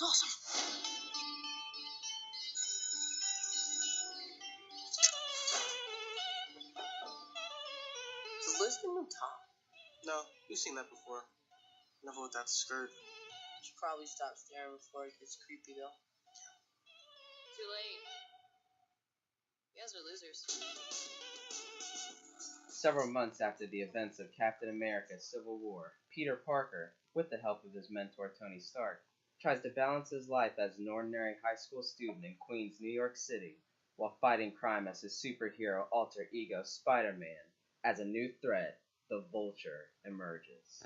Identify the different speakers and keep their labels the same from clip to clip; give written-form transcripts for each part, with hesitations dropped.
Speaker 1: awesome. Does Liz get a new top?
Speaker 2: No, you've seen that before. Never without the skirt.
Speaker 1: Should probably stop staring before it gets creepy, though.
Speaker 3: Too late. You guys are losers.
Speaker 4: Several months after the events of Captain America's Civil War, Peter Parker, with the help of his mentor Tony Stark, tries to balance his life as an ordinary high school student in Queens, New York City, while fighting crime as his superhero alter ego Spider-Man. As a new threat, the Vulture emerges.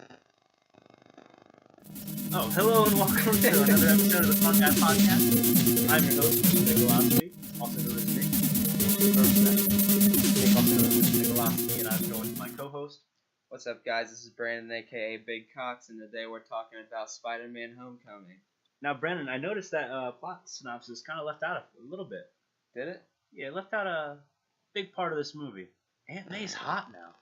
Speaker 5: Oh, hello and welcome to another episode of the Fungi Podcast. I'm your host, Mr. Nikolowski, also known as Nick. Nick, also known as Mr. Nikolowski, and I'm joined with my co-host.
Speaker 4: What's up, guys? This is Brandon, aka Big Cox, and today we're talking about Spider-Man Homecoming.
Speaker 5: Now, Brandon, I noticed that plot synopsis kind of left out a little bit.
Speaker 4: Did it?
Speaker 5: Yeah, it left out a big part of this movie. Aunt May's hot now.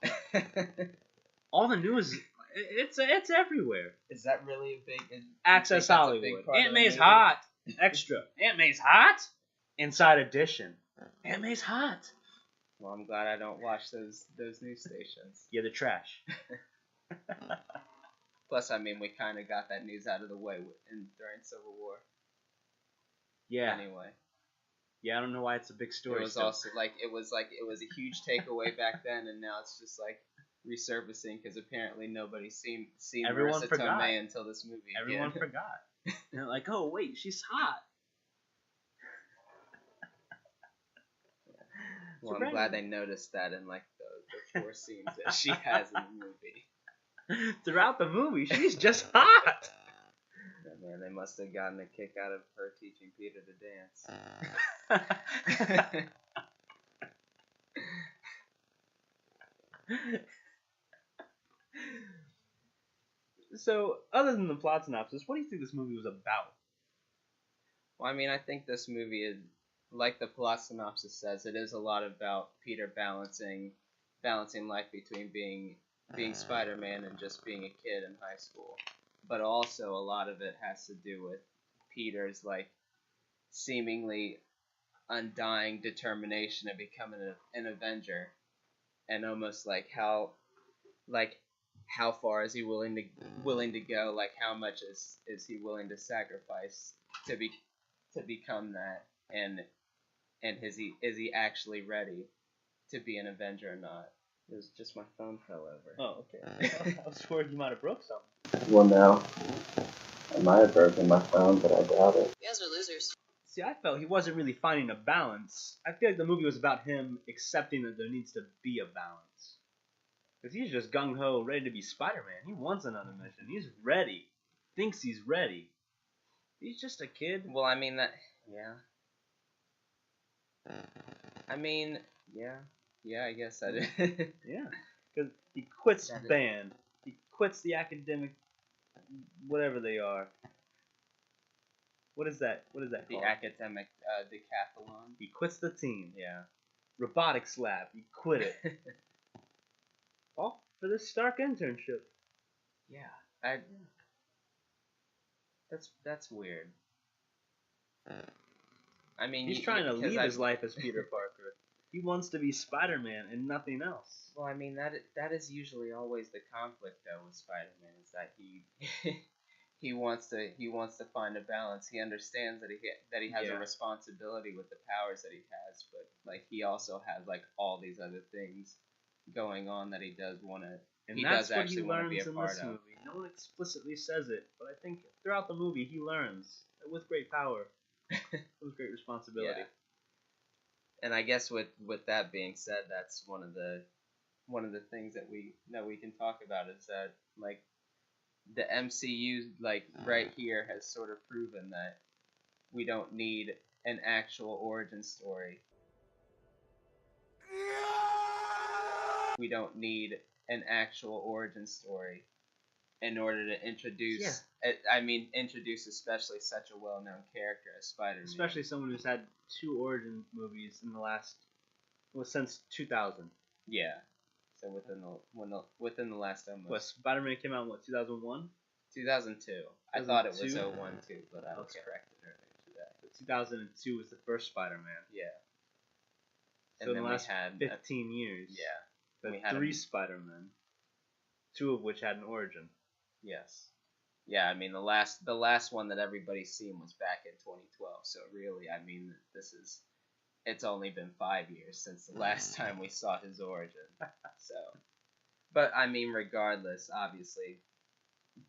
Speaker 5: All the news, it's everywhere.
Speaker 4: Is that really a big...
Speaker 5: Access Hollywood. Aunt May's hot. Extra. Aunt May's hot. Inside Edition. Aunt May's hot.
Speaker 4: Well, I'm glad I don't watch those news stations.
Speaker 5: Yeah, they're trash.
Speaker 4: Plus, I mean, we kind of got that news out of the way during Civil War.
Speaker 5: Yeah.
Speaker 4: Anyway.
Speaker 5: Yeah, I don't know why it's a big story.
Speaker 4: It was also it was a huge takeaway back then, and now it's just like resurfacing because apparently nobody's seen
Speaker 5: Everyone
Speaker 4: Marissa
Speaker 5: forgot.
Speaker 4: Tomei until this movie.
Speaker 5: Everyone forgot. And they're like, oh wait, she's hot.
Speaker 4: Well, I'm glad they noticed that in like the 4 scenes that she has in the movie.
Speaker 5: Throughout the movie, she's just hot.
Speaker 4: Yeah, man, they must have gotten a kick out of her teaching Peter to dance.
Speaker 5: So, other than the plot synopsis, what do you think this movie was about?
Speaker 4: Well, I mean, I think this movie is, like the plot synopsis says, it is a lot about Peter balancing life between being Spider-Man and just being a kid in high school. But also a lot of it has to do with Peter's like seemingly undying determination to become an Avenger, and almost like how far is he willing to go? Like how much is he willing to sacrifice to become that? And is he actually ready to be an Avenger or not? It was just my phone fell over.
Speaker 5: Oh, okay. I was worried you might have broke something.
Speaker 4: Well, no. I might have broken my phone, but I doubt it.
Speaker 3: You guys are losers.
Speaker 5: See, I felt he wasn't really finding a balance. I feel like the movie was about him accepting that there needs to be a balance. Because he's just gung-ho, ready to be Spider-Man. He wants another mission. He's ready. Thinks he's ready. He's just a kid.
Speaker 4: Well, I mean, yeah. I mean, yeah. Yeah, I guess that is.
Speaker 5: Yeah. Because he quits band. He quits the academic, whatever they are. What is that called?
Speaker 4: The academic decathlon.
Speaker 5: He quits the team.
Speaker 4: Yeah.
Speaker 5: Robotics lab. He quit it. All for this Stark internship.
Speaker 4: Yeah. That's weird. I mean,
Speaker 5: he's trying to leave his life as Peter Parker. He wants to be Spider-Man and nothing else.
Speaker 4: Well, I mean that is usually always the conflict though with Spider-Man, is that he wants to find a balance. He understands that he has a responsibility with the powers that he has, but like he also has like all these other things going on that he does want to.
Speaker 5: And that's what he learns in this movie. No one explicitly says it, but I think throughout the movie he learns that with great power comes great responsibility.
Speaker 4: Yeah. And I guess with that being said, that's one of the things that we can talk about is that like the MCU like right here has sort of proven that we don't need an actual origin story. We don't need an actual origin story in order to introduce introduce especially such a well-known character as Spider-Man.
Speaker 5: Especially someone who's had 2 origin movies in the last since 2000.
Speaker 4: Yeah. So within the last almost.
Speaker 5: What, Spider-Man came out in 2001?
Speaker 4: 2002. I thought it was
Speaker 5: 2002?
Speaker 4: 01 too, but I was
Speaker 5: Okay.
Speaker 4: corrected earlier today.
Speaker 5: So 2002 was the first Spider-Man.
Speaker 4: Yeah.
Speaker 5: So in the last 15 years,
Speaker 4: Yeah.
Speaker 5: we
Speaker 4: we
Speaker 5: had
Speaker 4: had
Speaker 5: 3
Speaker 4: a-
Speaker 5: Spider-Men, 2 of which had an origin.
Speaker 4: Yes. Yeah, I mean the last one that everybody's seen was back in 2012. So really, I mean it's only been 5 years since the last time we saw his origin. So, but I mean regardless, obviously,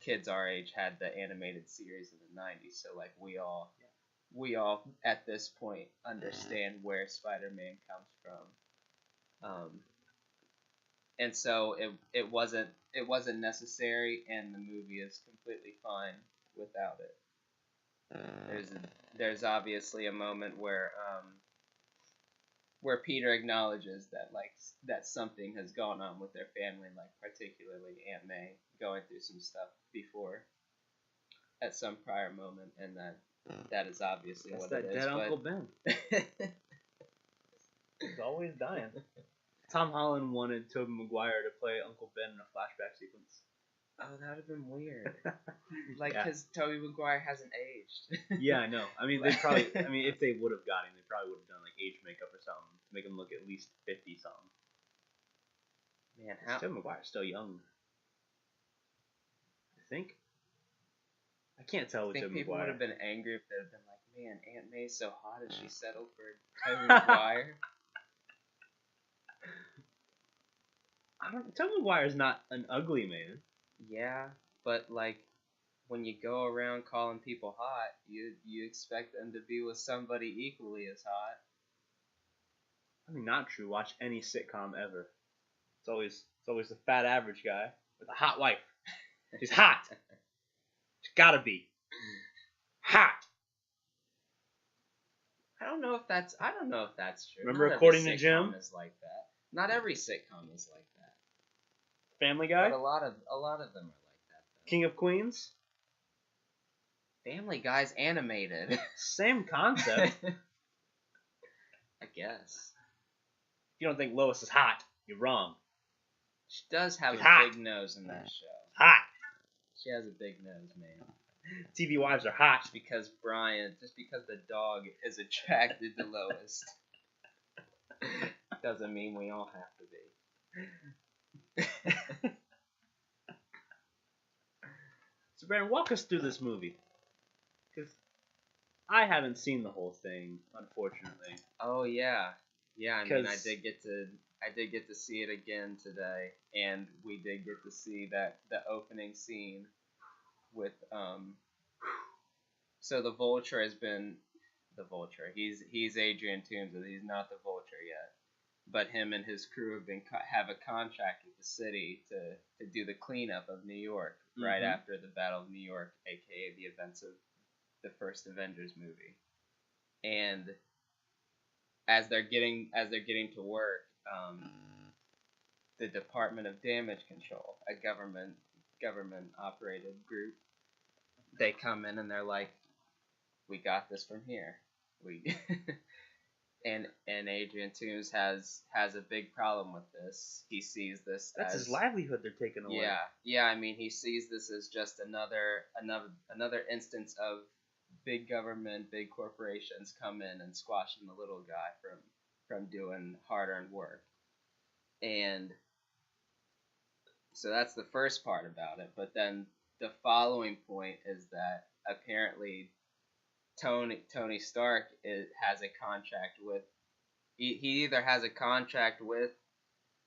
Speaker 4: kids our age had the animated series in the 90s. So like we all at this point understand where Spider-Man comes from. And so it wasn't necessary, and the movie is completely fine without it. There's obviously a moment where Peter acknowledges that something has gone on with their family, like particularly Aunt May going through some stuff before at some prior moment, and that is obviously
Speaker 5: That's
Speaker 4: what
Speaker 5: that
Speaker 4: it is.
Speaker 5: dead Uncle Ben. He's always dying. Tom Holland wanted Tobey Maguire to play Uncle Ben in a flashback sequence.
Speaker 4: Oh, that would have been weird. Like,
Speaker 5: Yeah.
Speaker 4: because Tobey Maguire hasn't aged.
Speaker 5: Yeah, I know. I mean, if they would have got him, they probably would have done like age makeup or something to make him look at least 50 something.
Speaker 4: Man,
Speaker 5: Tobey Maguire's still young. I think. I can't tell
Speaker 4: I
Speaker 5: with
Speaker 4: think
Speaker 5: Tobey
Speaker 4: people would
Speaker 5: Maguire.
Speaker 4: have been angry if they'd have been like, man, Aunt May's so hot, and she settled for Tobey Maguire.
Speaker 5: Tobey Maguire's not an ugly man.
Speaker 4: Yeah, but like, when you go around calling people hot, you expect them to be with somebody equally as hot.
Speaker 5: I mean, not true. Watch any sitcom ever. It's always the fat average guy with a hot wife. She's hot. She's gotta be hot.
Speaker 4: I don't know if that's true.
Speaker 5: Remember
Speaker 4: Not
Speaker 5: According
Speaker 4: every
Speaker 5: to Jim?
Speaker 4: sitcom is like that. Not every sitcom is like that.
Speaker 5: Family Guy,
Speaker 4: But a lot of them are like that. Though.
Speaker 5: King of Queens,
Speaker 4: Family Guy's animated.
Speaker 5: same concept.
Speaker 4: I guess.
Speaker 5: If you don't think Lois is hot, you're wrong.
Speaker 4: She does have
Speaker 5: She's
Speaker 4: a
Speaker 5: hot.
Speaker 4: big nose in that show.
Speaker 5: Hot.
Speaker 4: She has a big nose, man.
Speaker 5: TV wives are hot.
Speaker 4: Just because the dog is attracted to Lois, doesn't mean we all have to be.
Speaker 5: So Brandon, walk us through this movie, because I haven't seen the whole thing, unfortunately.
Speaker 4: Oh yeah. I mean, I
Speaker 5: 'Cause-
Speaker 4: did get to see it again today, and we did get to see the opening scene with So the Vulture has been the Vulture. He's Adrian Toomes, and he's not the Vulture yet. But him and his crew have a contract with the city to do the cleanup of New York right
Speaker 5: Mhm.
Speaker 4: after the Battle of New York, aka the events of the first Avengers movie. And as they're getting to work, the Department of Damage Control, a government operated group, they come in and they're like, "We got this from here." And Adrian Toomes has a big problem with this. He sees this
Speaker 5: That's
Speaker 4: as
Speaker 5: his livelihood they're taking away.
Speaker 4: Yeah. I mean, he sees this as just another instance of big government, big corporations come in and squashing the little guy from doing hard-earned work. And so that's the first part about it. But then the following point is that apparently Tony Stark has a contract with. He either has a contract with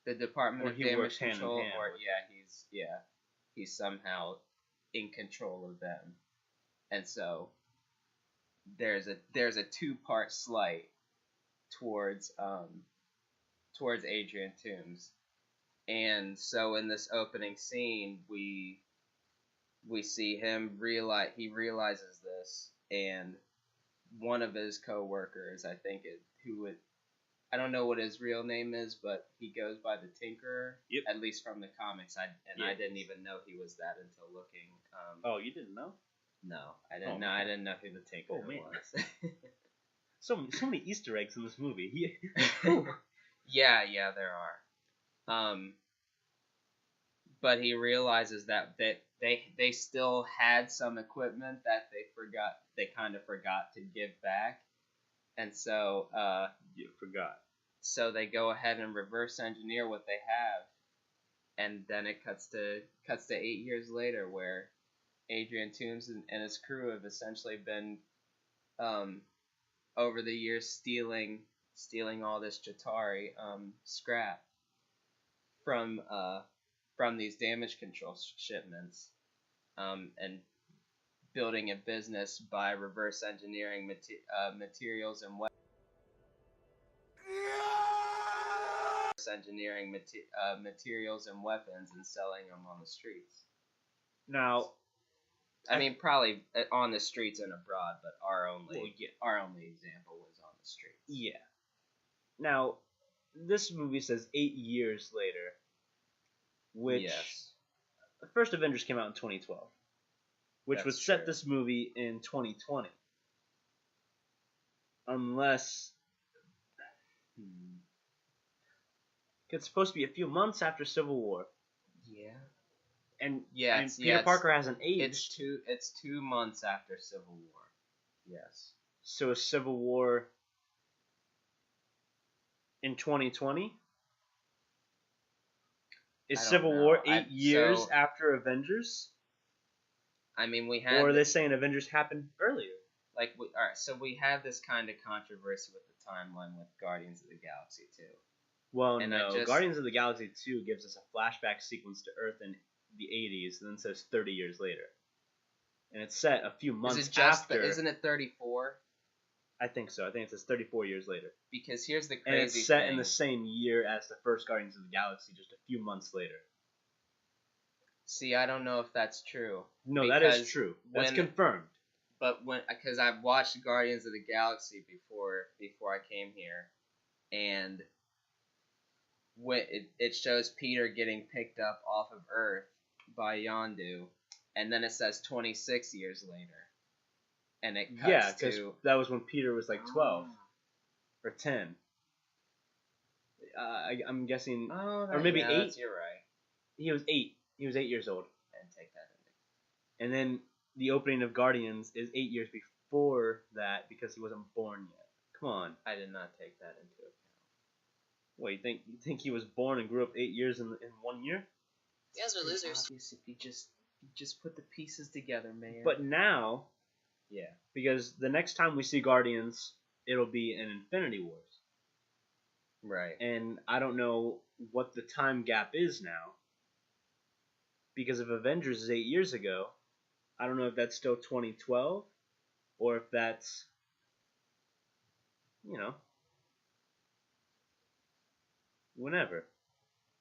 Speaker 4: the Department
Speaker 5: Or
Speaker 4: of
Speaker 5: he
Speaker 4: Damage
Speaker 5: works hand in
Speaker 4: Control,
Speaker 5: hand
Speaker 4: or
Speaker 5: with
Speaker 4: he's somehow in control of them, and so there's a 2-part slight towards Adrian Toomes, and so in this opening scene we see him realizes this, and one of his co-workers, I think I don't know what his real name is, but he goes by the Tinkerer.
Speaker 5: Yep.
Speaker 4: At least from the comics, I didn't even know he was that until looking.
Speaker 5: Oh, you didn't know?
Speaker 4: No, I didn't
Speaker 5: Oh,
Speaker 4: know.
Speaker 5: man.
Speaker 4: I didn't know who the Tinkerer
Speaker 5: Oh, man.
Speaker 4: was.
Speaker 5: So many Easter eggs in this movie.
Speaker 4: Yeah, there are. but he realizes that they still had some equipment that they kind of forgot to give back, and so
Speaker 5: You forgot.
Speaker 4: so they go ahead and reverse engineer what they have, and then it cuts to 8 years later, where Adrian Toomes and his crew have essentially been over the years stealing all this Chitauri scrap from these damage control shipments, and building a business by reverse engineering materials and materials and weapons and selling them on the streets.
Speaker 5: Now,
Speaker 4: I mean, probably on the streets and abroad, but our only example was on the streets.
Speaker 5: yeah. Now, this movie says 8 years later, which
Speaker 4: Yes.
Speaker 5: the first Avengers came out in 2012, which
Speaker 4: That's
Speaker 5: would set
Speaker 4: true.
Speaker 5: this movie in 2020. Unless it's supposed to be a few months after Civil War,
Speaker 4: Yeah.
Speaker 5: and
Speaker 4: Yeah,
Speaker 5: and
Speaker 4: it's-
Speaker 5: Peter
Speaker 4: yeah, it's-
Speaker 5: Parker hasn't aged.
Speaker 4: It's 2 months after Civil War. Yes.
Speaker 5: So is Civil War in 2020? Is
Speaker 4: I don't
Speaker 5: Civil
Speaker 4: know.
Speaker 5: War 8 years
Speaker 4: So-
Speaker 5: after Avengers?
Speaker 4: I mean, we had
Speaker 5: Or are they saying Avengers happened earlier?
Speaker 4: all right. So we have this kind of controversy with the timeline with Guardians of the Galaxy too.
Speaker 5: Well,
Speaker 4: And
Speaker 5: no. Guardians of the Galaxy 2 gives us a flashback sequence to Earth in the 80s, and then says 30 years later. And it's set a few months
Speaker 4: Is it just
Speaker 5: after.
Speaker 4: isn't it 34?
Speaker 5: I think so. I think it says 34 years later.
Speaker 4: Because here's the
Speaker 5: And
Speaker 4: crazy
Speaker 5: it's set
Speaker 4: thing.
Speaker 5: in the same year as the first Guardians of the Galaxy, just a few months later.
Speaker 4: See, I don't know if that's true.
Speaker 5: No, that is
Speaker 4: Because
Speaker 5: true. That's
Speaker 4: when-
Speaker 5: confirmed.
Speaker 4: But because I've watched Guardians of the Galaxy before I came here, and when it shows Peter getting picked up off of Earth by Yondu, and then it says 26 years later, and it cuts
Speaker 5: Yeah, because
Speaker 4: to
Speaker 5: that was when Peter was like 12 or 10. I'm guessing
Speaker 4: Oh,
Speaker 5: or maybe
Speaker 4: yeah,
Speaker 5: 8.
Speaker 4: You're right.
Speaker 5: He was 8. He was 8 years old.
Speaker 4: And take that into.
Speaker 5: And then the opening of Guardians is 8 years before that because he wasn't born yet. Come on.
Speaker 4: I did not take that into account.
Speaker 5: What, you think he was born and grew up 8 years in 1 year?
Speaker 3: You guys are losers.
Speaker 4: Obvious if you just put the pieces together, man.
Speaker 5: But now,
Speaker 4: yeah.
Speaker 5: because the next time we see Guardians, it'll be in Infinity Wars.
Speaker 4: Right.
Speaker 5: And I don't know what the time gap is now. Because if Avengers is 8 years ago, I don't know if that's still 2012 or if that's, whenever.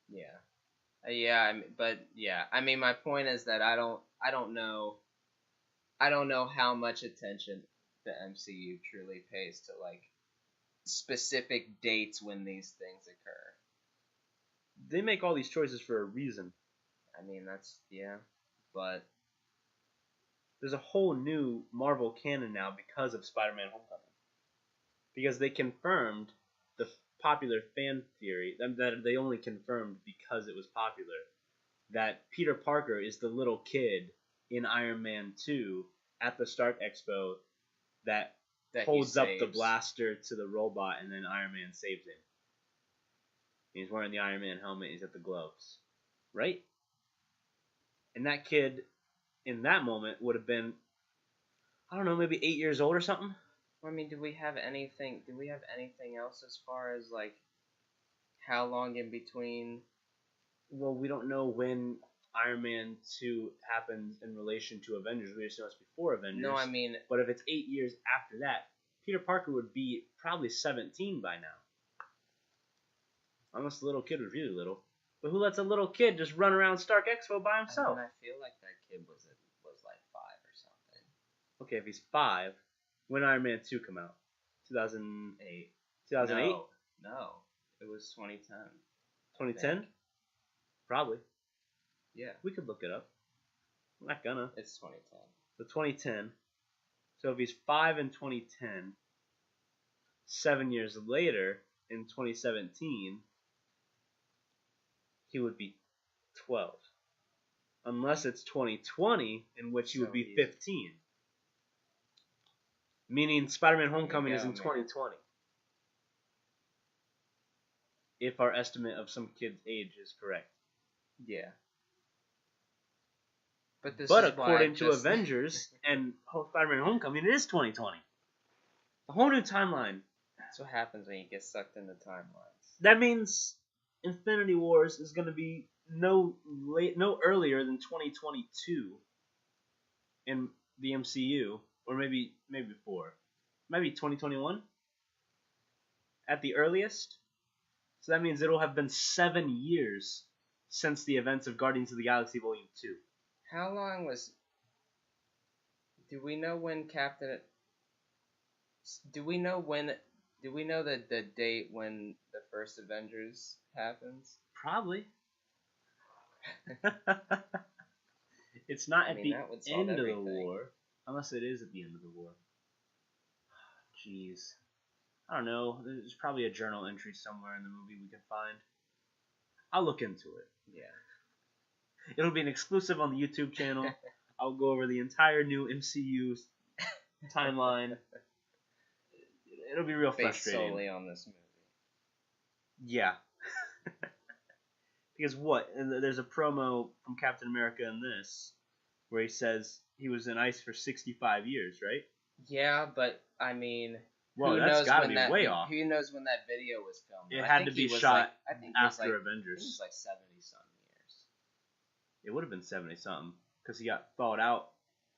Speaker 4: Yeah. Yeah, I mean, my point is that I don't know how much attention the MCU truly pays to like specific dates when these things occur.
Speaker 5: They make all these choices for a reason.
Speaker 4: I mean, but
Speaker 5: There's a whole new Marvel canon now because of Spider-Man Homecoming. Because they confirmed the popular fan theory, that they only confirmed because it was popular, that Peter Parker is the little kid in Iron Man 2 at the Stark Expo that
Speaker 4: that
Speaker 5: holds
Speaker 4: he
Speaker 5: up the
Speaker 4: saves.
Speaker 5: blaster to the robot and then Iron Man saves him. He's wearing the Iron Man helmet, he's got the gloves. Right? And that kid in that moment would have been, I don't know, maybe 8 years old or something.
Speaker 4: I mean, do we have anything else as far as like how long in between?
Speaker 5: Well, we don't know when Iron Man 2 happens in relation to Avengers. We just know it's before Avengers.
Speaker 4: No, I mean,
Speaker 5: But if it's 8 years after that, Peter Parker would be probably 17 by now. Unless the little kid was really little. But who lets a little kid just run around Stark Expo by himself?
Speaker 4: I feel like that kid was like 5 or something.
Speaker 5: Okay, if he's 5, when Iron Man 2 come out? 2008. 2008?
Speaker 4: No, it was 2010.
Speaker 5: 2010? Probably.
Speaker 4: Yeah,
Speaker 5: We could look it up. I'm not gonna.
Speaker 4: it's 2010.
Speaker 5: So 2010. So if he's 5 in 2010, 7 years later in 2017, he would be 12. Unless it's 2020, in which he would
Speaker 4: So
Speaker 5: be
Speaker 4: he's-
Speaker 5: 15. Meaning Spider-Man Homecoming
Speaker 4: There
Speaker 5: is
Speaker 4: you
Speaker 5: in
Speaker 4: go, man.
Speaker 5: 2020. If our estimate of some kid's age is correct.
Speaker 4: Yeah. But this
Speaker 5: But
Speaker 4: is why
Speaker 5: according
Speaker 4: I
Speaker 5: to
Speaker 4: just-
Speaker 5: Avengers and Spider-Man Homecoming, it is 2020. A whole new timeline.
Speaker 4: That's what happens when you get sucked into timelines.
Speaker 5: That means Infinity Wars is going to be no earlier than 2022 in the MCU, or maybe before, maybe 2021 at the earliest. So that means it'll have been 7 years since the events of Guardians of the Galaxy Volume 2.
Speaker 4: How long was? Do we know when Captain? Do we know when? Do we know the date when the first Avengers happens?
Speaker 5: Probably. It's not
Speaker 4: I
Speaker 5: at
Speaker 4: mean,
Speaker 5: the
Speaker 4: that would solve
Speaker 5: end of the
Speaker 4: everything.
Speaker 5: war, unless it is at the end of the war. Jeez. I don't know. There's probably a journal entry somewhere in the movie we can find. I'll look into it.
Speaker 4: Yeah.
Speaker 5: It'll be an exclusive on the YouTube channel. I'll go over the entire new MCU timeline. It'll be real
Speaker 4: Based
Speaker 5: frustrating.
Speaker 4: solely on this movie.
Speaker 5: Yeah. Because what? There's a promo from Captain America in this where he says he was in ice for 65 years, right?
Speaker 4: Yeah, but I mean,
Speaker 5: Well,
Speaker 4: who
Speaker 5: that's
Speaker 4: knows
Speaker 5: got to
Speaker 4: when
Speaker 5: be
Speaker 4: that,
Speaker 5: way off.
Speaker 4: Who knows when that video was filmed?
Speaker 5: It
Speaker 4: I
Speaker 5: had
Speaker 4: think
Speaker 5: to be
Speaker 4: he was
Speaker 5: shot
Speaker 4: like, I think he was
Speaker 5: after
Speaker 4: like,
Speaker 5: Avengers.
Speaker 4: He was like 70-something years.
Speaker 5: It would have been 70 something because he got thawed out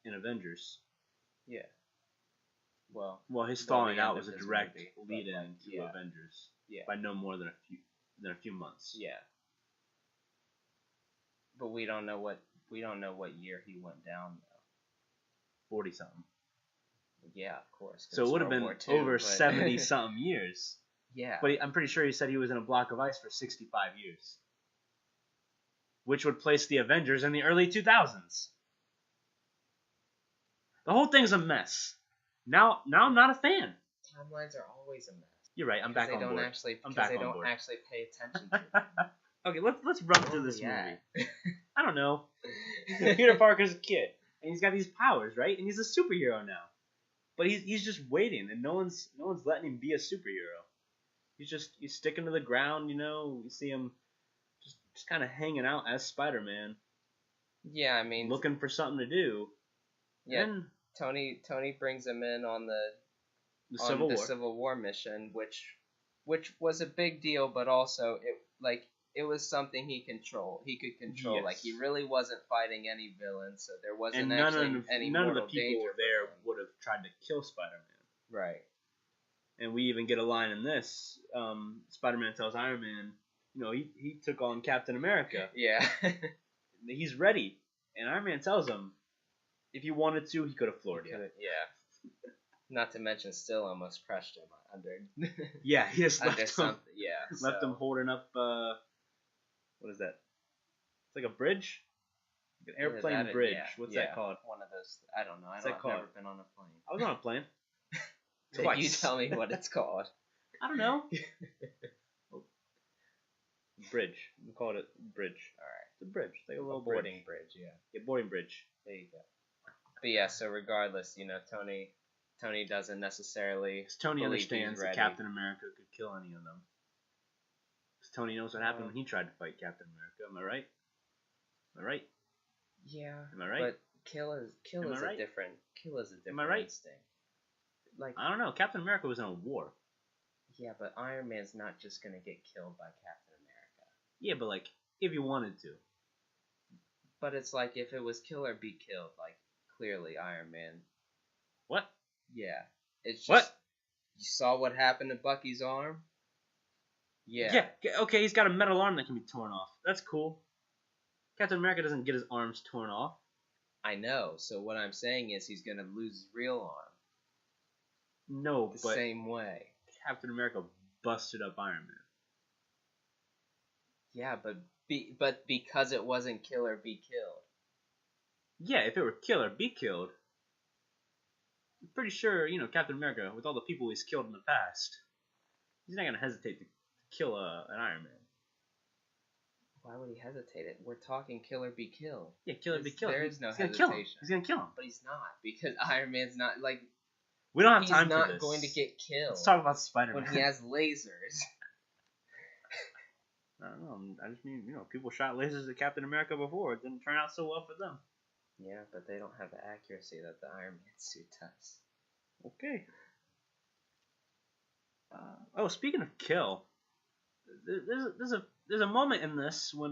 Speaker 5: in Avengers.
Speaker 4: Yeah. Well,
Speaker 5: Well, his
Speaker 4: by
Speaker 5: thawing
Speaker 4: the
Speaker 5: out
Speaker 4: end
Speaker 5: was
Speaker 4: of
Speaker 5: a
Speaker 4: his
Speaker 5: direct
Speaker 4: movie, but,
Speaker 5: lead-in
Speaker 4: like,
Speaker 5: to
Speaker 4: yeah.
Speaker 5: Avengers
Speaker 4: yeah.
Speaker 5: by no more than a few months.
Speaker 4: Yeah. But we don't know what year he went down though.
Speaker 5: 40 something.
Speaker 4: Yeah, of course. 'cause
Speaker 5: So it
Speaker 4: it's
Speaker 5: would have
Speaker 4: World
Speaker 5: been
Speaker 4: War II,
Speaker 5: over
Speaker 4: but-
Speaker 5: 70 something years.
Speaker 4: Yeah.
Speaker 5: But I'm pretty sure he said he was in a block of ice for 65 years. Which would place the Avengers in the early 2000s. The whole thing's a mess. Now I'm not a fan.
Speaker 4: Timelines are always a mess.
Speaker 5: You're right. I'm back on board. I'm back
Speaker 4: they
Speaker 5: on
Speaker 4: don't
Speaker 5: board.
Speaker 4: actually pay attention to them.
Speaker 5: Okay, let's run
Speaker 4: Where
Speaker 5: through
Speaker 4: are
Speaker 5: this
Speaker 4: we
Speaker 5: movie.
Speaker 4: at?
Speaker 5: I don't know. Peter Parker's a kid, and he's got these powers, right? And he's a superhero now. But he's just waiting, and no one's letting him be a superhero. He's sticking to the ground, you know. You see him just kind of hanging out as Spider-Man,
Speaker 4: Yeah, I mean,
Speaker 5: looking for something to do.
Speaker 4: yeah.
Speaker 5: And
Speaker 4: Tony brings him in on the Civil War mission, which was a big deal, but also it was something he could control.
Speaker 5: Yes.
Speaker 4: Like he really wasn't fighting any villains, so there wasn't
Speaker 5: and
Speaker 4: actually any
Speaker 5: none of the
Speaker 4: mortal
Speaker 5: people
Speaker 4: danger
Speaker 5: there
Speaker 4: for him.
Speaker 5: would have tried to kill Spider-Man.
Speaker 4: Right.
Speaker 5: And we even get a line in this. Spider-Man tells Iron Man, you know, he took on Captain America.
Speaker 4: Yeah.
Speaker 5: He's ready. And Iron Man tells him, if he wanted to, he could have floored you.
Speaker 4: Yeah. Not to mention, still almost crushed him under.
Speaker 5: Yeah, he just
Speaker 4: under
Speaker 5: left him,
Speaker 4: something. Yeah.
Speaker 5: left
Speaker 4: so.
Speaker 5: him holding up, what is that? It's like a bridge? Like an airplane
Speaker 4: Either that or-
Speaker 5: bridge.
Speaker 4: yeah,
Speaker 5: What's
Speaker 4: yeah,
Speaker 5: that called?
Speaker 4: One of those. I don't know.
Speaker 5: What's
Speaker 4: I've
Speaker 5: that called?
Speaker 4: never been on a plane.
Speaker 5: I was on a plane.
Speaker 4: You
Speaker 5: Twice.
Speaker 4: tell me what it's called.
Speaker 5: I don't know. Bridge. We call it a bridge.
Speaker 4: Alright.
Speaker 5: It's a bridge. It's like a little
Speaker 4: boarding
Speaker 5: bridge.
Speaker 4: bridge, yeah.
Speaker 5: Yeah, boarding bridge.
Speaker 4: There you go. But yeah, so regardless, you know, Tony doesn't necessarily
Speaker 5: 'Cause Tony
Speaker 4: believe he's
Speaker 5: understands that
Speaker 4: ready.
Speaker 5: Captain America could kill any of them. 'Cause Tony knows what happened when he tried to fight Captain America. Am I right? Am I right?
Speaker 4: Yeah.
Speaker 5: Am I right?
Speaker 4: But kill is
Speaker 5: Am I right?
Speaker 4: a different
Speaker 5: Am I right?
Speaker 4: instinct. Like
Speaker 5: I don't know. Captain America was in a war.
Speaker 4: yeah, but Iron Man's not just gonna get killed by Captain America.
Speaker 5: Yeah, but like, if you wanted to.
Speaker 4: But it's like if it was kill or be killed, like clearly Iron Man.
Speaker 5: What?
Speaker 4: Yeah. It's just
Speaker 5: What?
Speaker 4: you saw what happened to Bucky's arm?
Speaker 5: Yeah. Okay, he's got a metal arm that can be torn off. That's cool. Captain America doesn't get his arms torn off.
Speaker 4: I know. So what I'm saying is he's gonna lose his real arm
Speaker 5: No,
Speaker 4: the
Speaker 5: but
Speaker 4: same way.
Speaker 5: Captain America busted up Iron Man.
Speaker 4: Yeah, but because it wasn't kill or be killed.
Speaker 5: Yeah, if it were kill or be killed, I'm pretty sure, you know, Captain America, with all the people he's killed in the past, he's not going to hesitate to kill an Iron Man.
Speaker 4: Why would he hesitate it? We're talking kill or be killed.
Speaker 5: Yeah, kill or be killed.
Speaker 4: There is no
Speaker 5: He's gonna kill him.
Speaker 4: hesitation.
Speaker 5: He's gonna kill him.
Speaker 4: But he's not, because Iron Man's not, like,
Speaker 5: We don't have
Speaker 4: he's
Speaker 5: time for
Speaker 4: not
Speaker 5: this.
Speaker 4: going to get killed
Speaker 5: Let's talk about Spider-Man.
Speaker 4: when he has lasers.
Speaker 5: I don't know. I just mean, people shot lasers at Captain America before. It didn't turn out so well for them.
Speaker 4: Yeah, but they don't have the accuracy that the Iron Man suit does.
Speaker 5: Okay. Speaking of kill, there's a moment in this when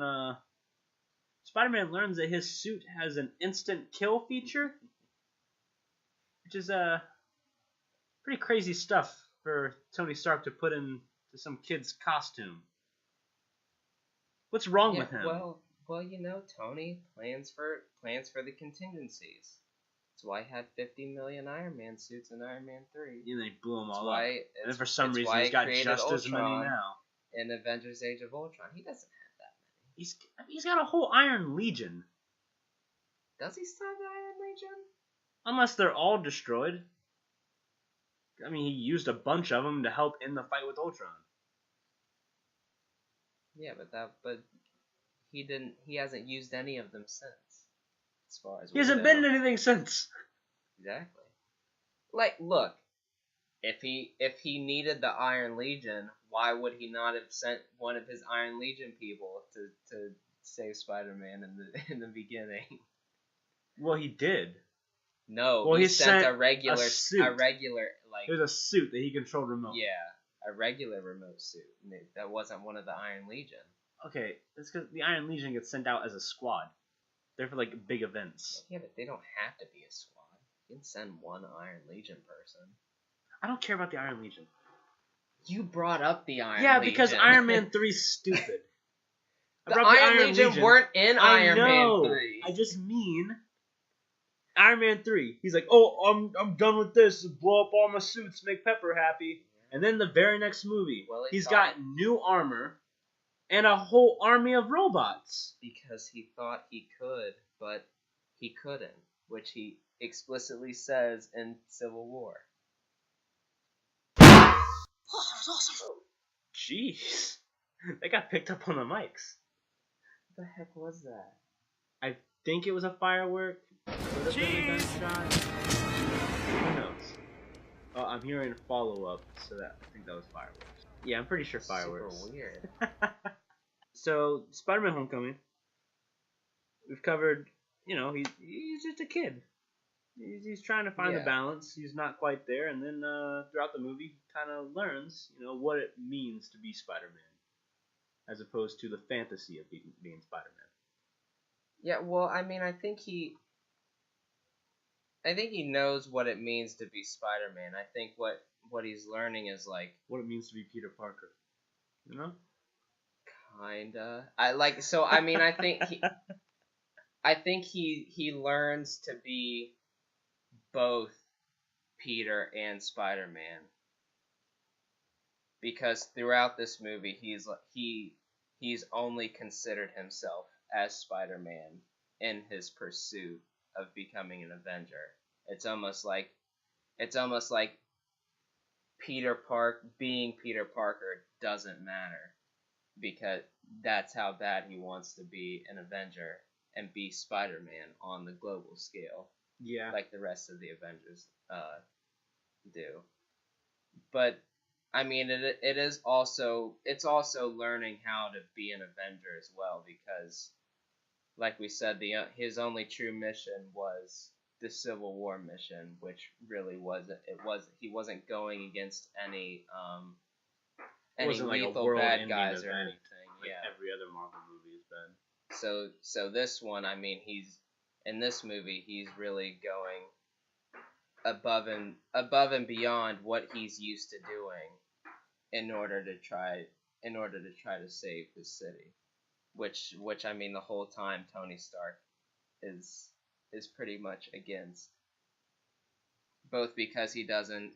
Speaker 5: Spider-Man learns that his suit has an instant kill feature, which is pretty crazy stuff for Tony Stark to put into some kid's costume. What's wrong with him?
Speaker 4: Well, Tony plans for the contingencies. That's why he had 50 million Iron Man suits in Iron Man 3.
Speaker 5: And then he blew them all up. And then for some
Speaker 4: it's
Speaker 5: reason
Speaker 4: why
Speaker 5: he's got
Speaker 4: created
Speaker 5: just as many
Speaker 4: Ultron
Speaker 5: now.
Speaker 4: In Avengers Age of Ultron. He doesn't have that many.
Speaker 5: He's got a whole Iron Legion.
Speaker 4: Does he still have the Iron Legion?
Speaker 5: Unless they're all destroyed. I mean, he used a bunch of them to help in the fight with Ultron.
Speaker 4: Yeah, but he hasn't used any of them since. As far as
Speaker 5: he hasn't been in anything since.
Speaker 4: Exactly. Like, look, if he needed the Iron Legion, why would he not have sent one of his Iron Legion people to save Spider-Man in the beginning?
Speaker 5: Well, he did.
Speaker 4: No,
Speaker 5: well,
Speaker 4: he sent a regular
Speaker 5: suit.
Speaker 4: like
Speaker 5: it was a suit that he controlled remote.
Speaker 4: Yeah, a regular remote suit. That wasn't one of the Iron Legion.
Speaker 5: Okay, it's because the Iron Legion gets sent out as a squad. They're for like big events.
Speaker 4: Yeah, but they don't have to be a squad. You can send one Iron Legion person.
Speaker 5: I don't care about the Iron Legion.
Speaker 4: You brought up the Iron Legion.
Speaker 5: Yeah, because Iron Man 3's stupid.
Speaker 4: the Iron Legion weren't in Iron Man 3.
Speaker 5: I just mean Iron Man 3. He's like, oh, I'm done with this. Blow up all my suits, make Pepper happy. And then the very next movie, he's got new armor and a whole army of robots.
Speaker 4: Because he thought he could, but he couldn't, which he explicitly says in Civil War.
Speaker 1: Oh, that was awesome.
Speaker 5: Jeez. They got picked up on the mics.
Speaker 4: What the heck was that?
Speaker 5: I think it was a firework. Jeez. Who knows? Oh, I'm hearing a follow-up, so I think that was fireworks. Yeah, I'm pretty sure fireworks.
Speaker 4: Super weird.
Speaker 5: So, Spider-Man Homecoming. We've covered, he's just a kid. He's trying to find the balance. He's not quite there, and then throughout the movie, he kind of learns, what it means to be Spider-Man, as opposed to the fantasy of being Spider-Man.
Speaker 4: Yeah, well, I mean, I think he knows what it means to be Spider-Man. I think what he's learning is like
Speaker 5: what it means to be Peter Parker.
Speaker 4: Kinda. I think he learns to be both Peter and Spider-Man, because throughout this movie he's only considered himself as Spider-Man in his pursuit of becoming an Avenger. It's almost like being Peter Parker doesn't matter, because that's how bad he wants to be an Avenger and be Spider-Man on the global scale.
Speaker 5: Yeah.
Speaker 4: Like the rest of the Avengers do. But I mean, it's also learning how to be an Avenger as well, because like we said, his only true mission was the Civil War mission, which really he wasn't going against any lethal bad guys or anything.
Speaker 5: Like every other Marvel movie has been.
Speaker 4: So this one, I mean, in this movie, he's really going above and beyond what he's used to doing in order to try to save his city, which I mean, the whole time Tony Stark is pretty much against, both because he doesn't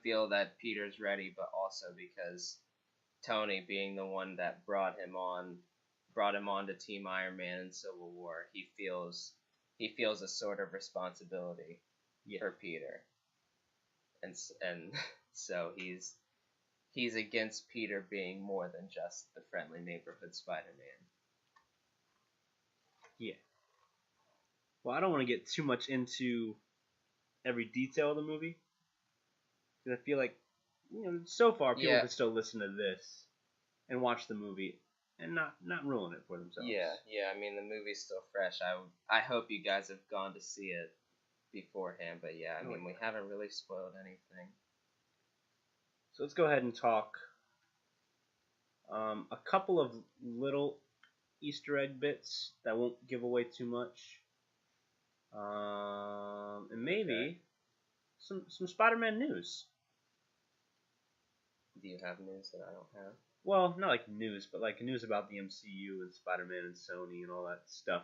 Speaker 4: feel that Peter's ready, but also because Tony, being the one that brought him on to Team Iron Man in Civil War, he feels a sort of responsibility for Peter, and so he's against Peter being more than just the friendly neighborhood Spider-Man.
Speaker 5: Yeah. Well, I don't want to get too much into every detail of the movie, because I feel like, so far people
Speaker 4: Yeah.
Speaker 5: can still listen to this and watch the movie and not ruin it for themselves.
Speaker 4: Yeah. I mean, the movie's still fresh. I hope you guys have gone to see it beforehand, but yeah, I mean, we haven't really spoiled anything.
Speaker 5: So let's go ahead and talk a couple of little Easter egg bits that won't give away too much, and maybe some Spider-Man news.
Speaker 4: Do you have news that I don't have?
Speaker 5: Well, not like news, but like news about the MCU and Spider-Man and Sony and all that stuff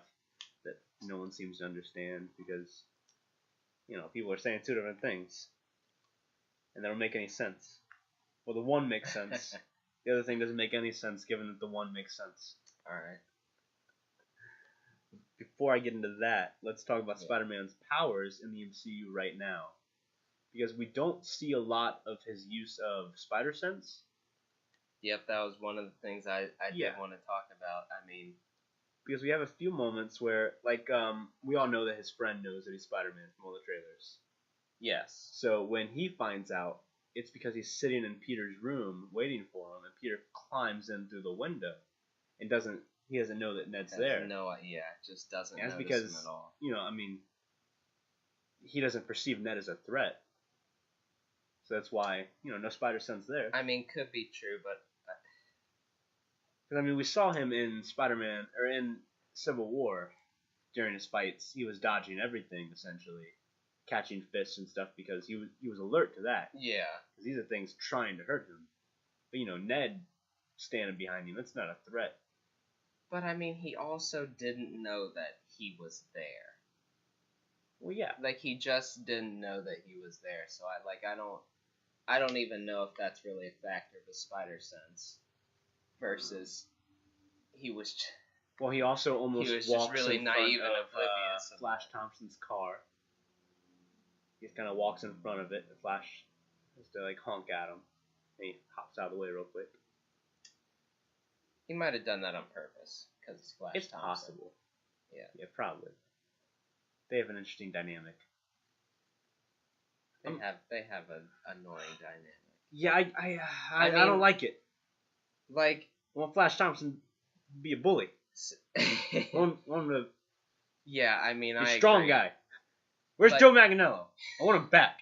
Speaker 5: that no one seems to understand, because people are saying two different things and they don't make any sense. Well, the one makes sense. The other thing doesn't make any sense, given that the one makes sense.
Speaker 4: All right.
Speaker 5: Before I get into that, let's talk about Spider-Man's powers in the MCU right now, because we don't see a lot of his use of spider sense.
Speaker 4: Yep, that was one of the things I did want to talk about. I mean,
Speaker 5: because we have a few moments where, like, we all know that his friend knows that he's Spider-Man from all the trailers.
Speaker 4: yes.
Speaker 5: So when he finds out, it's because he's sitting in Peter's room waiting for him, and Peter climbs in through the window and he doesn't know that Ned's there.
Speaker 4: No, just doesn't
Speaker 5: And that's
Speaker 4: notice
Speaker 5: because,
Speaker 4: him at all.
Speaker 5: he doesn't perceive Ned as a threat. So that's why, no spider sense there.
Speaker 4: I mean, could be true, but
Speaker 5: because we saw him in Spider-Man, or in Civil War, during his fights. He was dodging everything, essentially, catching fists and stuff, because he was alert to that.
Speaker 4: yeah.
Speaker 5: Because these are things trying to hurt him. But Ned standing behind him, that's not a threat.
Speaker 4: But I mean, he also didn't know that he was there.
Speaker 5: Well, yeah.
Speaker 4: Like, he just didn't know that he was there. So I don't even know if that's really a factor of the spider sense. Versus, he was.
Speaker 5: Well, he also almost
Speaker 4: he was
Speaker 5: walks
Speaker 4: just really
Speaker 5: in
Speaker 4: naive
Speaker 5: front
Speaker 4: and
Speaker 5: of
Speaker 4: oblivious.
Speaker 5: Flash Thompson's car. He kind of walks in front of it. The Flash has to honk at him, and he hops out of the way real quick.
Speaker 4: He might have done that on purpose because it's Flash
Speaker 5: It's
Speaker 4: Thompson.
Speaker 5: possible.
Speaker 4: Yeah,
Speaker 5: probably. They have an interesting dynamic.
Speaker 4: They have an annoying dynamic.
Speaker 5: Yeah, I
Speaker 4: mean,
Speaker 5: don't like it.
Speaker 4: Like,
Speaker 5: I want Flash Thompson to be a bully. I want him to
Speaker 4: yeah, I mean,
Speaker 5: be
Speaker 4: I
Speaker 5: a strong
Speaker 4: agree.
Speaker 5: guy. Where's Joe Manganiello? I want him back.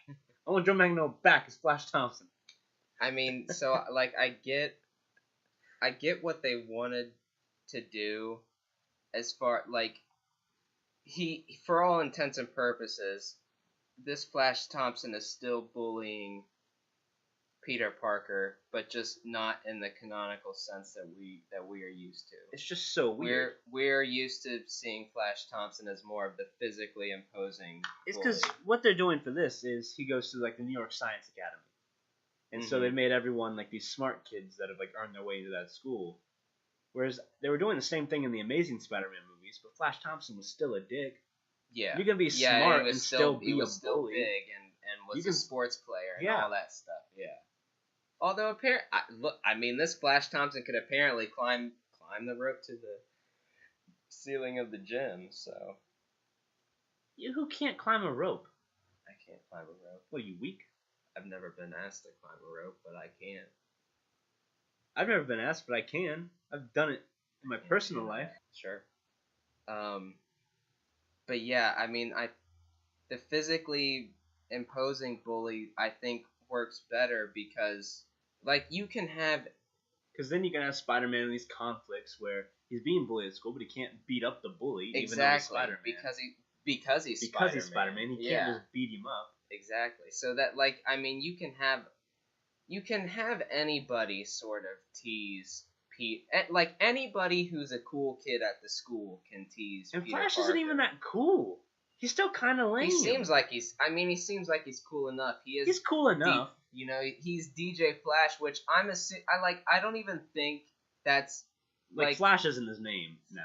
Speaker 5: I want Joe Manganiello back as Flash Thompson.
Speaker 4: I mean, so I get what they wanted to do, as far he, for all intents and purposes, this Flash Thompson is still bullying Peter Parker, but just not in the canonical sense that we are used to.
Speaker 5: It's just so weird.
Speaker 4: We're used to seeing Flash Thompson as more of the physically imposing.
Speaker 5: It's because what they're doing for this is he goes to the New York Science Academy, and so they made everyone these smart kids that have earned their way into that school. Whereas they were doing the same thing in the Amazing Spider-Man movies, but Flash Thompson was still a dick.
Speaker 4: Yeah,
Speaker 5: you can be smart and still be a
Speaker 4: still
Speaker 5: bully.
Speaker 4: Big and was a sports player and all that stuff. Yeah. Although this Flash Thompson could apparently climb the rope to the ceiling of the gym. So.
Speaker 5: Who can't climb a rope?
Speaker 4: I can't climb a rope.
Speaker 5: What, are you weak?
Speaker 4: I've never been asked to climb a rope, but I can.
Speaker 5: I've never been asked, but I can. I've done it in my personal life.
Speaker 4: Sure. But yeah, I mean, the physically imposing bully, I think, works better because, you can have...
Speaker 5: Because then you can have Spider-Man in these conflicts where he's being bullied at school, but he can't beat up the bully,
Speaker 4: exactly,
Speaker 5: even though he's Spider-Man.
Speaker 4: Because he's Spider-Man.
Speaker 5: He's Spider-Man, he can't just beat him up.
Speaker 4: Exactly. So that, you can have anybody sort of tease Pete. Anybody who's a cool kid at the school can tease
Speaker 5: And
Speaker 4: Peter
Speaker 5: Flash
Speaker 4: Parker.
Speaker 5: isn't even that cool. He's still kind of lame.
Speaker 4: He seems like he's cool enough.
Speaker 5: He's cool enough.
Speaker 4: He's DJ Flash, which I don't even think that's
Speaker 5: Flash isn't his name now.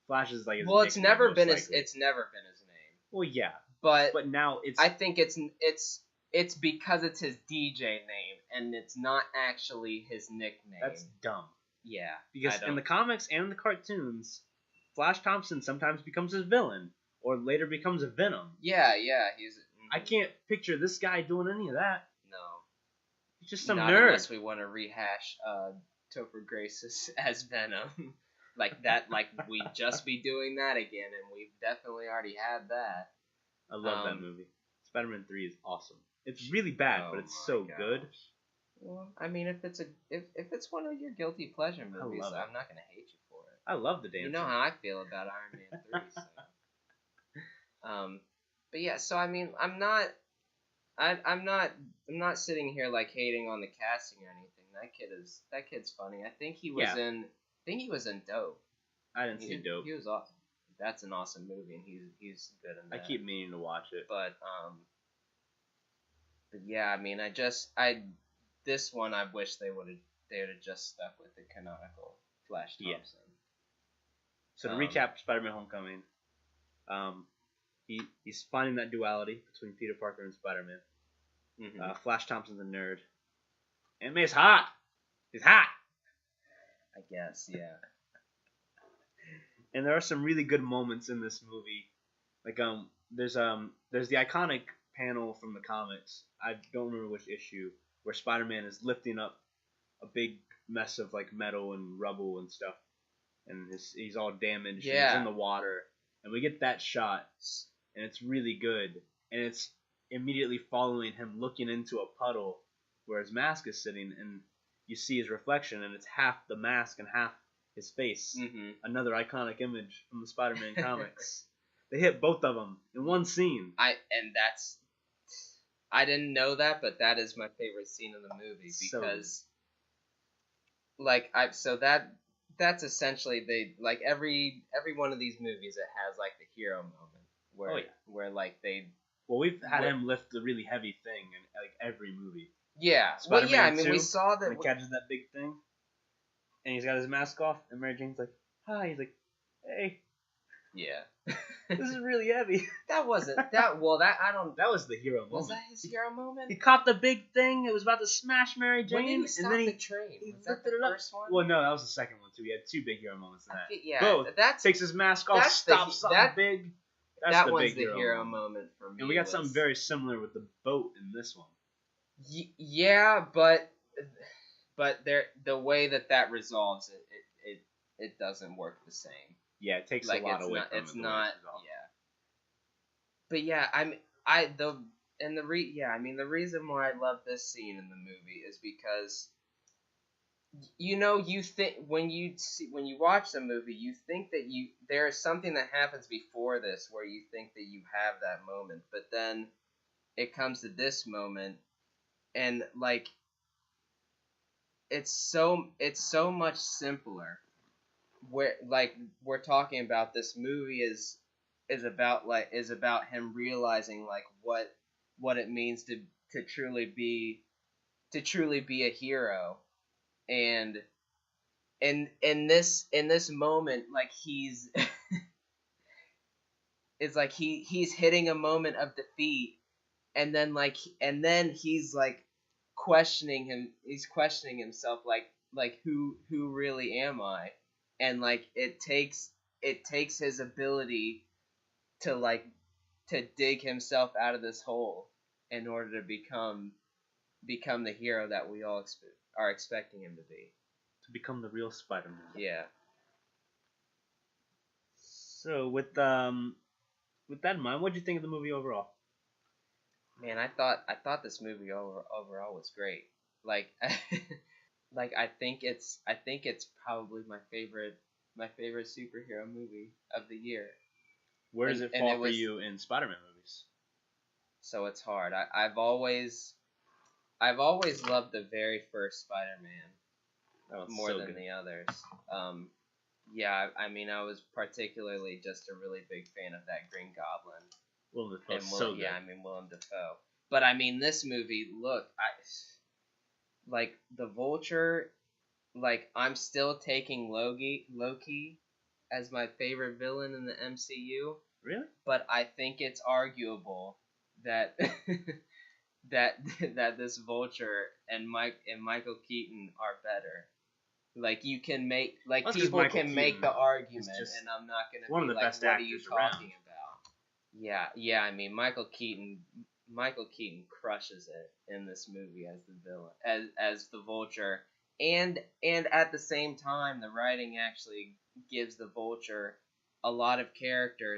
Speaker 5: Flash is his
Speaker 4: well, it's
Speaker 5: nickname,
Speaker 4: never
Speaker 5: most
Speaker 4: been
Speaker 5: likely.
Speaker 4: it's never been his name.
Speaker 5: Well, yeah,
Speaker 4: but
Speaker 5: now it's.
Speaker 4: I think it's because it's his DJ name and it's not actually his nickname.
Speaker 5: That's dumb.
Speaker 4: Yeah,
Speaker 5: Because in the comics and in the cartoons, Flash Thompson sometimes becomes his villain, or later becomes a Venom.
Speaker 4: Yeah, he's.
Speaker 5: I can't picture this guy doing any of that.
Speaker 4: No.
Speaker 5: He's just some
Speaker 4: Not
Speaker 5: nerd.
Speaker 4: unless we want to rehash Topher Grace as Venom. Like that, like we'd just be doing that again, and we've definitely already had that.
Speaker 5: I love that movie. Spider-Man 3 is awesome. It's really bad, but it's so good.
Speaker 4: Well, I mean, if it's one of your guilty pleasure movies,
Speaker 5: love it.
Speaker 4: I'm not gonna hate you for it.
Speaker 5: I love the damn
Speaker 4: You know
Speaker 5: thing.
Speaker 4: how I feel about Iron Man 3. So. But yeah, so I mean, I'm not sitting here like hating on the casting or anything. That kid's funny. I think he was in Dope.
Speaker 5: I didn't see Dope.
Speaker 4: He was awesome. That's an awesome movie, and he's good in that.
Speaker 5: I keep meaning to watch it.
Speaker 4: But yeah, I mean, this one I wish they would have just stuck with the canonical Flash Thompson.
Speaker 5: Yeah. So to recap, Spider-Man: Homecoming, he's finding that duality between Peter Parker and Spider-Man.
Speaker 4: Mm-hmm.
Speaker 5: Flash Thompson's a nerd. Aunt May's hot. He's hot.
Speaker 4: I guess, yeah.
Speaker 5: And there are some really good moments in this movie. Like there's the iconic panel from the comics. I don't remember which issue, where Spider-Man is lifting up a big mess of like metal and rubble and stuff, and he's all damaged.
Speaker 4: Yeah.
Speaker 5: And he's in the water, and we get that shot, and it's really good. And it's immediately following him looking into a puddle where his mask is sitting, and you see his reflection, and it's half the mask and half his face.
Speaker 4: Mm-hmm.
Speaker 5: Another iconic image from the Spider-Man comics. They hit both of them in one scene.
Speaker 4: I didn't know that, but that is my favorite scene in the movie because, that's essentially every one of these movies, it has like the hero moment where like they.
Speaker 5: Well, we've had him lift the really heavy thing in like every movie.
Speaker 4: Yeah.
Speaker 5: Spider-Man
Speaker 4: well, yeah. I mean,
Speaker 5: 2,
Speaker 4: we saw that.
Speaker 5: when he catches that big thing, and he's got his mask off, and Mary Jane's like, "Hi." He's like, "Hey."
Speaker 4: Yeah.
Speaker 5: This is really heavy.
Speaker 4: That wasn't that. Well, that I don't.
Speaker 5: That was the hero moment.
Speaker 4: Was that his hero moment?
Speaker 5: He caught the big thing. It was about to smash Mary Jane,
Speaker 4: When did he stop
Speaker 5: and then
Speaker 4: the train?
Speaker 5: he
Speaker 4: Was that
Speaker 5: lifted
Speaker 4: the
Speaker 5: it up.
Speaker 4: first one?
Speaker 5: Well, no, that was the second one too. He had two big hero moments in that.
Speaker 4: Yeah,
Speaker 5: Both.
Speaker 4: that's
Speaker 5: Takes his mask off,
Speaker 4: that's
Speaker 5: stops something
Speaker 4: that-
Speaker 5: big. That's
Speaker 4: that
Speaker 5: the
Speaker 4: one's
Speaker 5: big
Speaker 4: the hero moment for me.
Speaker 5: And we got something very similar with the boat in this one.
Speaker 4: Yeah, but the way that resolves it doesn't work the same.
Speaker 5: Yeah, it takes a lot away from it.
Speaker 4: It's not. Yeah. But yeah, the reason why I love this scene in the movie is because you think when you watch the movie, you think that there is something that happens before this where you think that you have that moment, but then it comes to this moment, and like it's so much simpler. Where like we're talking about, this movie is about him realizing like what it means to truly be a hero. And in this moment, like he's it's like he's hitting a moment of defeat, and then he's like questioning himself, like who really am I? And like it takes his ability to dig himself out of this hole in order to become the hero that we all are expecting him to be.
Speaker 5: To become the real Spider-Man.
Speaker 4: Yeah.
Speaker 5: So with that in mind, what did you think of the movie overall?
Speaker 4: Man, I thought this movie overall was great. Like I think it's probably my favorite superhero movie of the year.
Speaker 5: Where does it fall for you in Spider-Man movies?
Speaker 4: So it's hard. I've always loved the very first Spider-Man more than the others. Yeah, I mean, I was particularly just a really big fan of that Green Goblin.
Speaker 5: Willem Dafoe's so good.
Speaker 4: Yeah, I mean, Willem Dafoe. But I mean, this movie, look, like the Vulture, like I'm still taking Loki as my favorite villain in the MCU.
Speaker 5: Really?
Speaker 4: But I think it's arguable that that this Vulture and Michael Keaton are better. Like you can make like
Speaker 5: That's 'cause
Speaker 4: people
Speaker 5: Michael
Speaker 4: can make
Speaker 5: Keaton
Speaker 4: the argument,
Speaker 5: is just
Speaker 4: and I'm not gonna
Speaker 5: one
Speaker 4: be
Speaker 5: of the
Speaker 4: like,
Speaker 5: best
Speaker 4: what are you
Speaker 5: actors
Speaker 4: talking
Speaker 5: around.
Speaker 4: about? Yeah. I mean, Michael Keaton crushes it in this movie as the villain, as the Vulture, and at the same time, the writing actually gives the Vulture a lot of character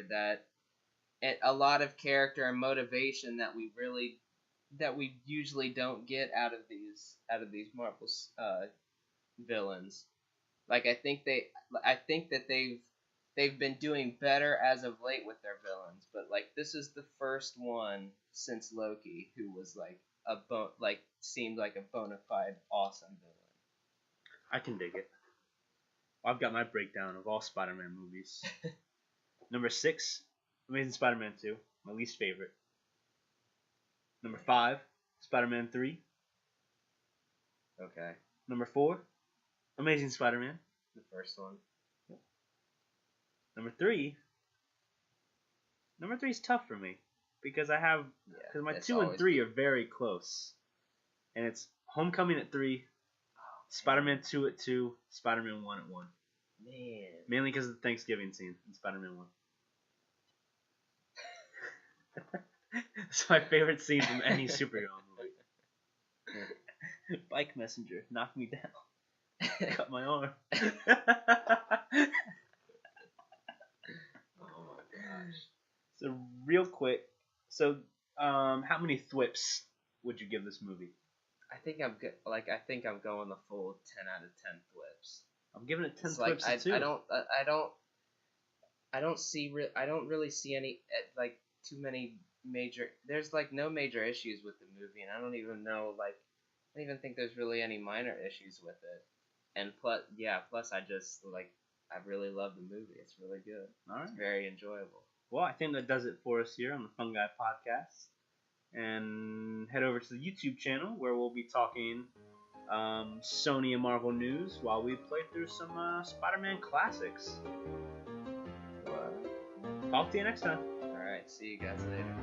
Speaker 4: and motivation that we usually don't get out of these Marvel villains. Like I think that they've been doing better as of late with their villains, but like this is the first one since Loki who was like seemed like a bona fide awesome villain.
Speaker 5: I can dig it. Well, I've got my breakdown of all Spider-Man movies. Number 6, Amazing Spider-Man 2, my least favorite. Number 5, Spider-Man 3.
Speaker 4: Okay,
Speaker 5: Number 4, Amazing Spider-Man.
Speaker 4: the first one.
Speaker 5: Number 3 is tough for me because because my
Speaker 4: it's
Speaker 5: 2 and
Speaker 4: always
Speaker 5: 3 are very close, and it's Homecoming at 3, Spider-Man 2 at 2, Spider-Man 1 at 1.
Speaker 4: Man.
Speaker 5: Mainly because of the Thanksgiving scene in Spider-Man 1. It's my favorite scene from any superhero movie. Bike messenger, knock me down. Cut my arm.
Speaker 4: Oh my gosh.
Speaker 5: So real quick, how many thwips would you give this movie?
Speaker 4: I think I'm good. Like I think I'm going the full 10 out of 10 flips.
Speaker 5: I'm giving it 10
Speaker 4: It's like
Speaker 5: thwips too.
Speaker 4: I don't really see any like too many major. There's like no major issues with the movie, and I don't even think there's really any minor issues with it. And plus I just I really love the movie. It's really good.
Speaker 5: All right.
Speaker 4: It's very enjoyable.
Speaker 5: Well, I think that does it for us here on the Fungi Podcast. And head over to the YouTube channel where we'll be talking Sony and Marvel news while we play through some Spider-Man classics. Talk to you next time.
Speaker 4: All right. See you guys later.